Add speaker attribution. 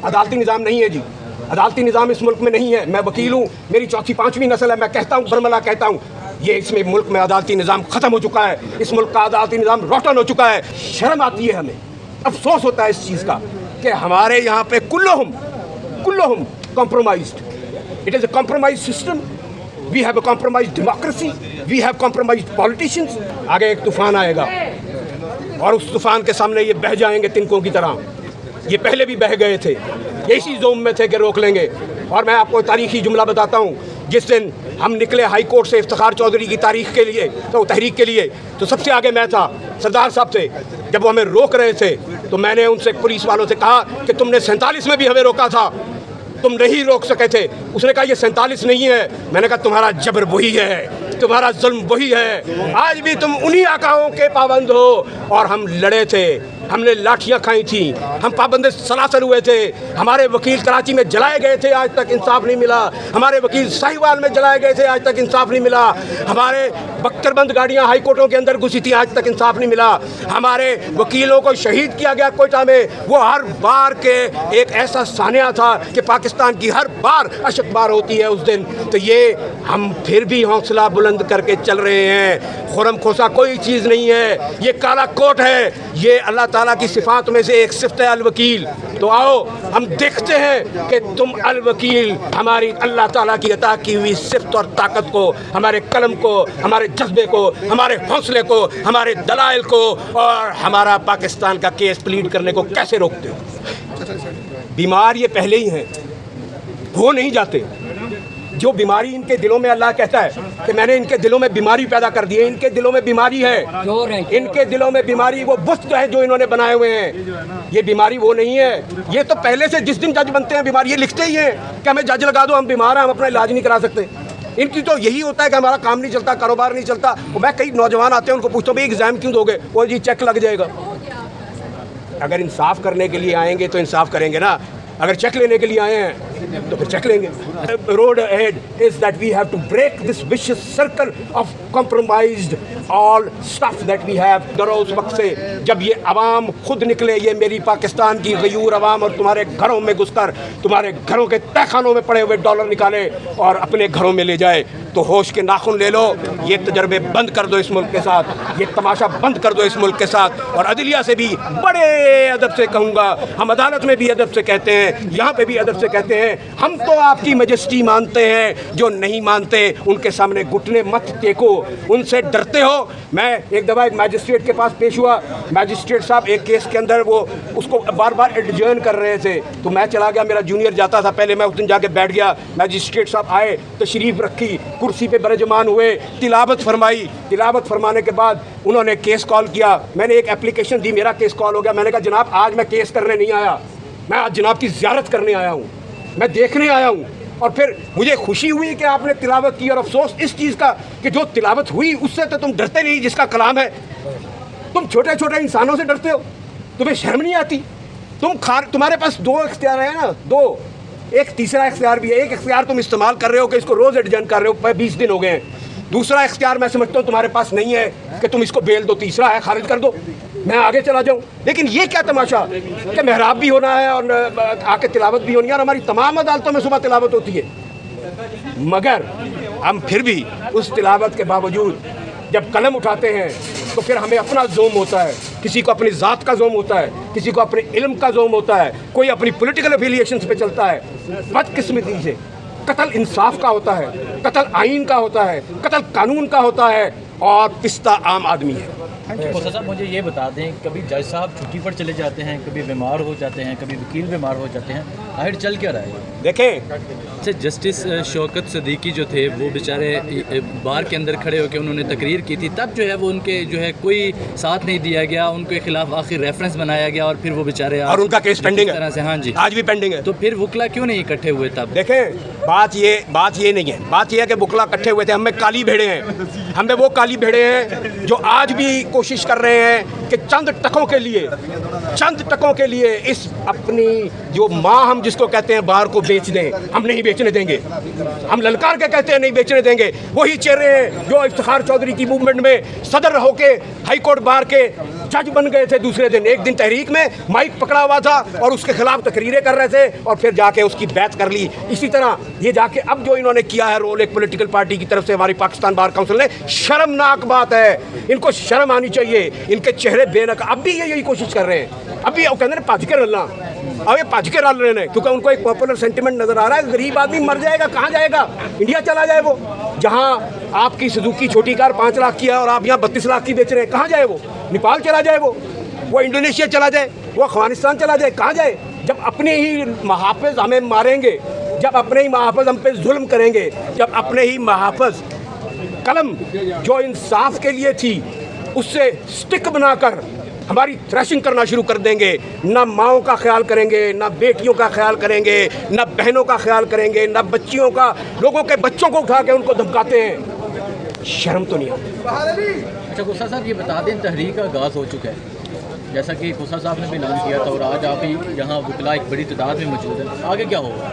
Speaker 1: अदालती निज़ाम नहीं है जी, अदालती निज़ाम इस मुल्क में नहीं है। मैं वकील हूँ, मेरी चौथी पाँचवीं नस्ल है, मैं कहता हूँ बरमला कहता हूँ, ये इसमें मुल्क में अदालती निज़ाम ख़त्म हो चुका है, इस मुल्क का अदालती निज़ाम रोटन हो चुका है। शर्म आती है हमें, अफसोस होता है इस चीज़ का कि हमारे यहाँ पे कुल्लोहुम compromised. It is a compromise system, we have a compromise democracy, we have compromise politicians. आगे एक तूफ़ान आएगा और उस तूफ़ान के सामने ये बह जाएंगे तिनकों की तरह। ये पहले भी बह गए थे, इसी जोम में थे कि रोक लेंगे। और मैं आपको तारीखी जुमला बताता हूँ, जिस दिन हम निकले हाई कोर्ट से इफ्तिखार चौधरी की तारीख के लिए, तो तहरीक के लिए, तो सबसे आगे मैं था सरदार साहब से। जब वो हमें रोक रहे थे तो मैंने उनसे, पुलिस वालों से कहा कि तुमने 47 में भी हमें रोका था, तुम नहीं रोक सके थे। उसने कहा ये 47 नहीं है। मैंने कहा तुम्हारा जबर वही है, तुम्हारा जुल्म वही है, आज भी तुम उन्हीं आकाओं के पाबंद हो। और हम लड़े थे, हमने लाठियाँ खाई थी, हम पाबंद सलासल हुए थे, हमारे वकील कराची में जलाए गए थे, आज तक इंसाफ नहीं मिला। हमारे वकील साहिवाल में जलाए गए थे, आज तक इंसाफ नहीं मिला। हमारे बख्तरबंद गाड़ियाँ हाई कोर्टों के अंदर घुसी थी, आज तक इंसाफ नहीं मिला। हमारे वकीलों को शहीद किया गया कोयटा में। वो हर बार के एक ऐसा सानिया था कि पाकिस्तान की हर बार अशकबार होती है उस दिन। तो ये हम फिर भी हौसला बुलंद करके चल रहे हैं। खुरम खोसा कोई चीज़ नहीं है, ये काला कोट है, ये अल्लाह ताला की सिफात में से एक सिफत है अल वकील। तो आओ हम देखते हैं कि तुम अल वकील हमारी अल्लाह ताला की अता की हुई सिफत और ताकत को, हमारे कलम को, हमारे जज्बे को, हमारे हौसले को, हमारे दलाइल को और हमारा पाकिस्तान का केस प्लीड करने को कैसे रोकते हो। बीमार ये पहले ही हैं, हो नहीं जाते। जो बीमारी इनके दिलों में, अल्लाह कहता है कि मैंने इनके दिलों में बीमारी पैदा कर दी है। इनके दिलों में बीमारी है, इनके दिलों में बीमारी, वो बुस्त है जो इन्होंने बनाए हुए हैं। ये बीमारी वो नहीं है। ये तो पहले से जिस दिन जज बनते हैं बीमारी, ये लिखते ही हैं कि हमें जज लगा दो, हम बीमार हैं, हम अपना इलाज नहीं करा सकते। इनकी तो यही होता है कि हमारा काम नहीं चलता, कारोबार नहीं चलता। मैं कई नौजवान आते हैं, उनको पूछता हूँ भाई एग्ज़ाम क्यों दोगे, वो जी चेक लग जाएगा। अगर इंसाफ करने के लिए आएंगे तो इंसाफ करेंगे ना, अगर चेक लेने के लिए आए हैं तो फिर चेक लेंगे। Road ahead is that we have to break this vicious circle of compromised all stuff that we have. डरो उस वक्त से जब ये अवाम खुद निकले, ये मेरी पाकिस्तान की गयूर अवाम, और तुम्हारे घरों में घुसकर तुम्हारे घरों के तहखानों में पड़े हुए डॉलर निकाले और अपने घरों में ले जाए। तो होश के नाखून ले लो, ये तजर्बे बंद कर दो इस मुल्क के साथ, ये तमाशा बंद कर दो इस मुल्क के साथ। और अदलिया से भी बड़े अदब से कहूँगा, हम अदालत में भी अदब से कहते हैं, यहाँ पे भी अदब से कहते हैं, हम तो आपकी मजेस्टी मानते हैं, जो नहीं मानते उनके सामने घुटने मत टेको, उनसे डरते हो। मैं एक दफ़ा एक मैजिस्ट्रेट के पास पेश हुआ, मैजिस्ट्रेट साहब एक केस के अंदर वो उसको बार बार एडजर्न कर रहे थे, तो मैं चला गया, मेरा जूनियर जाता था पहले, मैं उस दिन जाके बैठ गया। मैजिस्ट्रेट साहब आए, तशरीफ़ रखी, कुर्सी पे बरजमान हुए, तिलावत फरमाई। तिलावत फरमाने के बाद उन्होंने केस कॉल किया। मैंने एक एप्लीकेशन दी, मेरा केस कॉल हो गया। मैंने कहा जनाब आज मैं केस करने नहीं आया, मैं आज जनाब की ज़ियारत करने आया हूँ, मैं देखने आया हूँ। और फिर मुझे खुशी हुई कि आपने तिलावत की, और अफसोस इस चीज़ का कि जो तिलावत हुई उससे तो तुम डरते नहीं जिसका कलाम है। तुम छोटे छोटे इंसानों से डरते हो, तुम्हें शर्म नहीं आती। तुम्हारे पास दो इख्तियार है ना, दो, एक तीसरा इख्तियार भी है। एक इख्तियार तुम इस्तेमाल कर रहे हो कि इसको रोज़ एडजर्न कर रहे हो, 20 दिन हो गए हैं। दूसरा इख्तियार मैं समझता हूँ तुम्हारे पास नहीं है कि तुम इसको बेल दो, तीसरा है खारिज कर दो, मैं आगे चला जाऊँ। लेकिन ये क्या तमाशा कि मेहराब भी होना है और आके तिलावत भी होनी है, और हमारी तमाम अदालतों में सुबह तिलावत होती है। मगर हम फिर भी उस तिलावत के बावजूद जब कलम उठाते हैं तो फिर हमें अपना जोम होता है, किसी को अपनी ज़ात का जोम होता है, किसी को अपने इल्म का जोम होता है, कोई अपनी पॉलिटिकल एफिलिएशंस पे चलता है। बदकिस्मती से कत्ल इंसाफ का होता है, कत्ल आइन का होता है, कत्ल कानून का होता है, और पिस्ता आम आदमी है।
Speaker 2: मुसा साहब मुझे ये बता दें, कभी जज साहब छुट्टी पर चले जाते हैं, कभी बीमार हो जाते हैं, कभी वकील बीमार हो जाते हैं, आखिर चल क्या रहा है?
Speaker 1: देखें,
Speaker 3: जस्टिस शौकत सदीकी जो थे वो बेचारे बार के अंदर खड़े होकर उन्होंने तकरीर की थी, तब जो है वो उनके जो है कोई साथ नहीं दिया गया, उनके खिलाफ आखिर रेफरेंस बनाया गया और फिर वो बेचारे
Speaker 1: और उनका केस पेंडिंग है।
Speaker 3: से हाँ जी,
Speaker 1: आज भी पेंडिंग है।
Speaker 3: तो फिर वकला क्यों नहीं इकट्ठे हुए तब?
Speaker 1: देखें, बात ये नहीं है, बात ये है कि वकला इकट्ठे हुए थे, हमें काली भेड़े हैं, हमें वो काली भेड़े हैं जो आज भी कोशिश कर रहे हैं कि चंद टकों के लिए इस अपनी जो माँ हम जिसको कहते हैं बाहर को बेच दें। हम नहीं बेचने देंगे, हम ललकार के कहते हैं नहीं बेचने देंगे। वही चेहरे हैं जो इफ्तिखार चौधरी की मूवमेंट में सदर होके हाई कोर्ट बार के जज बन गए थे दूसरे दिन। एक दिन तहरीक में माइक पकड़ा हुआ था और उसके खिलाफ तकरीरें कर रहे थे और फिर जाके उसकी बैत कर ली। इसी तरह ये जाके अब जो इन्होंने किया है रोल एक पॉलिटिकल पार्टी की तरफ से हमारी पाकिस्तान बार काउंसिल ने, शर्मनाक बात है। इनको शर्म आनी चाहिए। इनके चेहरे बेनकाब, अब भी ये यही कोशिश कर रहे हैं। अब भी वो कहते हैं भज के रलना, अब ये भज के रल रहे हैं क्योंकि उनको एक पॉपुलर सेंटिमेंट नजर आ रहा है। गरीब आदमी मर जाएगा, कहाँ जाएगा? इंडिया चला जाए वो, जहाँ आपकी सुजुकी छोटी कार 5 लाख की है और आप यहाँ 32 लाख की बेच रहे हैं। कहाँ जाए वो? नेपाल चला जाए वो इंडोनेशिया चला जाए, वो अफगानिस्तान चला जाए, कहाँ जाए? जब अपने ही महाफिज हमें मारेंगे, जब अपने ही महाफिज हम पे जुल्म करेंगे, जब अपने ही महाफिज कलम जो इंसाफ के लिए थी उससे स्टिक बनाकर हमारी थ्रैशिंग करना शुरू कर देंगे, ना माओं का ख्याल करेंगे, ना बेटियों का ख्याल करेंगे, ना बहनों का ख्याल करेंगे, ना बच्चियों का। लोगों के बच्चों को उठा के उनको धमकाते हैं, शर्म तो नहीं आती।
Speaker 2: अच्छा गुस्सा साहब, ये बता दें तहरीक का आगाज़ हो चुका है, जैसा कि गुस्सा साहब ने भी ऐलान किया था और आज आप ही यहाँ वकला एक बड़ी तादाद में मौजूद है, आगे क्या होगा?